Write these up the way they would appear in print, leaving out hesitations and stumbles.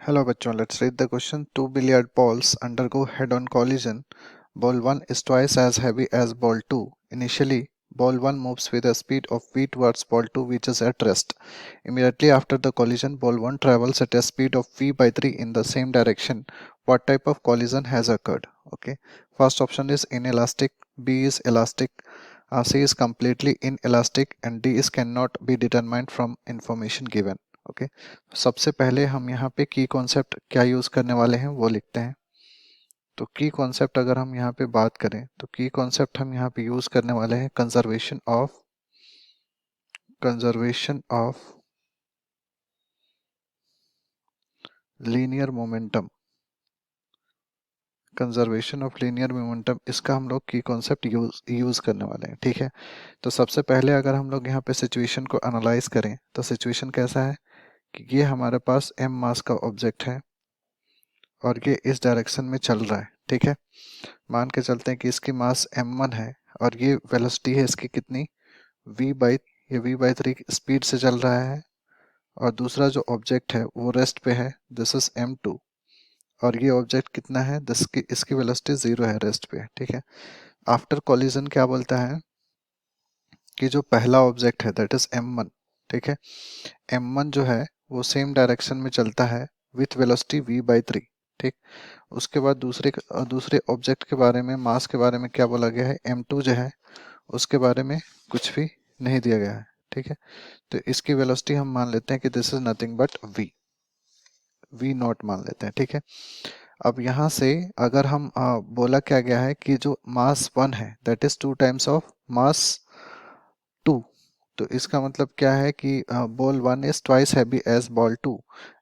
Hello बच्चों, let's read the question. Two billiard balls undergo head-on collision. Ball 1 is twice as heavy as ball 2. Initially, ball 1 moves with a speed of v towards ball 2 which is at rest. Immediately after the collision, ball 1 travels at a speed of v by 3 in the same direction. What type of collision has occurred? Okay. First option is inelastic, B is elastic, C is completely inelastic and D is cannot be determined from information given. Okay सबसे पहले हम यहाँ पे की concept क्या use करने वाले हैं वो लिखते हैं। तो की कॉन्सेप्ट अगर हम यहाँ पे बात करें तो की कॉन्सेप्ट हम यहाँ पे यूज़ करने वाले हैं conservation of linear momentum. Conservation of linear momentum, इसका हम लोग की कॉन्सेप्ट यूज़ करने वाले हैं। ठीक है, तो सबसे पहले अगर हम लोग यहाँ पे सिचुएशन को एनालाइज करें तो सिचुएशन कैसा है कि ये हमारे पास m मास का ऑब्जेक्ट है और ये इस डायरेक्शन में चल रहा है। ठीक है, मान के चलते हैं कि इसकी मास m1 है और ये वेलोसिटी है इसकी कितनी v/3 स्पीड से चल रहा है और दूसरा जो ऑब्जेक्ट है वो रेस्ट पे है, दिस इज m2 और ये ऑब्जेक्ट कितना है, इसकी वेलोसिटी 0 है रेस्ट पे। ठीक है, आफ्टर कॉलिजन क्या बोलता है कि जो पहला ऑब्जेक्ट है दैट इज m1। ठीक है, m1 जो है वो सेम डायरेक्शन में चलता है विथ वेलोसिटी v/3। ठीक, उसके बाद दूसरे ऑब्जेक्ट के बारे में, मास के बारे में क्या बोला गया है, m2 जो है उसके बारे में कुछ भी नहीं दिया गया है। ठीक है, तो इसकी वेलोसिटी हम मान लेते हैं कि this is nothing but v not मान लेते हैं। ठीक है, अब यहाँ से अगर हम बोला क्या गया है कि जो मास 1 है that is 2 times of mass 2, तो इसका मतलब क्या है कि ball 1 is twice heavy as ball 2।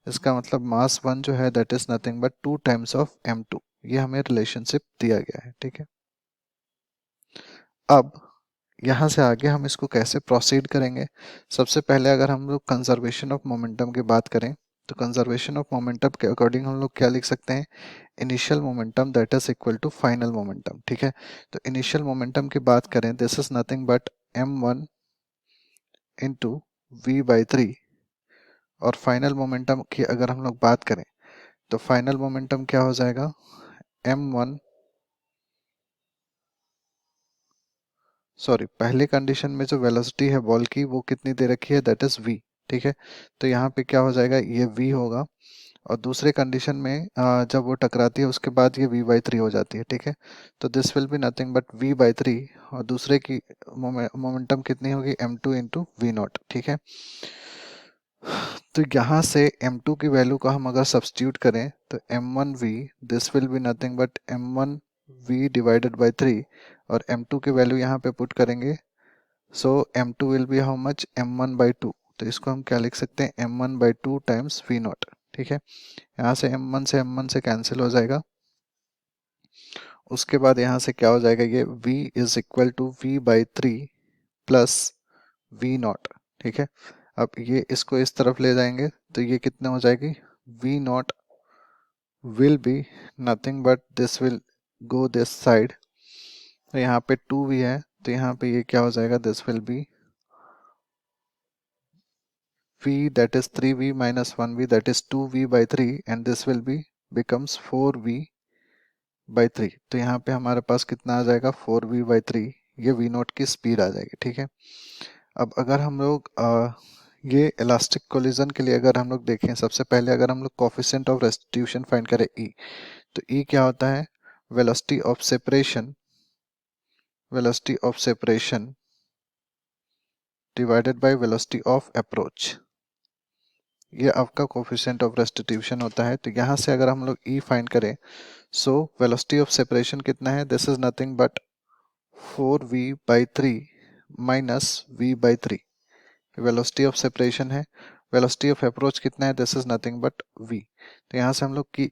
इसका मतलब मास 1 जो है that is nothing but 2 times of m2। ये हमें रिलेशनशिप दिया गया है। ठीक है, अब यहाँ से आगे हम इसको कैसे प्रोसीड करेंगे। सबसे पहले अगर हम लोग कंजर्वेशन ऑफ मोमेंटम की बात करें तो कंजर्वेशन ऑफ मोमेंटम के अकॉर्डिंग हम लोग क्या लिख सकते हैं, initial momentum that is equal to final momentum. ठीक है, तो इनिशियल मोमेंटम की बात करें this is nothing but m1 into v/3 और फाइनल मोमेंटम की अगर हम लोग बात करें तो फाइनल मोमेंटम क्या हो जाएगा, m1 सॉरी पहले कंडीशन में जो वेलोसिटी है बॉल की वो कितनी दे रखी है दैट इज v। ठीक है, तो यहाँ पे क्या हो जाएगा, ये v होगा और दूसरे कंडीशन में जब वो टकराती है उसके बाद ये v/3 हो जाती है। ठीक है, तो this will be nothing but v/3 और दूसरे की मोमेंटम कितनी होगी m2 इंटू वी नॉट। ठीक है, तो यहाँ से m2 की वैल्यू को हम अगर सब्स्टिट्यूट करें तो m1v this will be nothing but m1v divided by 3 और m2 की वैल्यू यहाँ पे पुट करेंगे, सो m2 will be how much m1/2। तो इसको हम क्या लिख सकते हैं, m1/2 टाइम्स v नॉट। ठीक है, यहाँ से m1 से कैंसिल हो जाएगा, उसके बाद यहाँ से क्या हो जाएगा, ये v is equal to v/3 plus v naught. ठीक है, अब ये इसको इस तरफ ले जाएंगे तो ये कितना हो जाएगी, v not will be nothing but this will go this side, तो यहाँ पे 2v है तो यहाँ पे ये क्या हो जाएगा, this will B v that is 3v minus 1v that is 2v/3 and this will be becomes 4v/3। तो यहाँ पे हमारे पास कितना आ जाएगा, 4v/3, ये v नॉट की स्पीड आ जाएगी। ठीक है, अब अगर हम लोग ये इलास्टिक कोलिजन के लिए अगर हम लोग देखें, सबसे पहले अगर हम लोग कोफिशिएंट ऑफ रेस्टिट्यूशन फाइंड करें e, तो e क्या होता है, velocity of separation divided by velocity of approach, ये आपका कोफिशिएंट ऑफ रेस्टिट्यूशन होता है। तो यहाँ से अगर हम लोग e फाइंड करें, सो वेलोसिटी ऑफ सेपरेशन कितना है, this is nothing but 4v/3 minus v/3, velocity of separation है। वेलोसिटी ऑफ अप्रोच कितना है, this is nothing but v। तो यहाँ से हम लोग की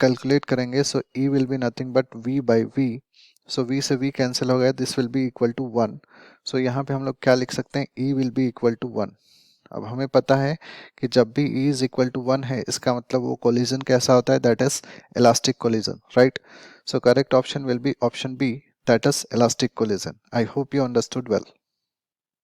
कैलकुलेट करेंगे, so e will be nothing but v/v, so v से v कैंसिल हो गया, this will be equal to 1। So यहाँ पे हम लोग क्या लिख सकते हैं, e will be equal to 1। अब हमें पता है कि जब भी e इज इक्वल टू 1 है इसका मतलब वो कोलिजन कैसा होता है, that is elastic collision, right. So correct option will be option B, that is elastic collision. I hope you understood well.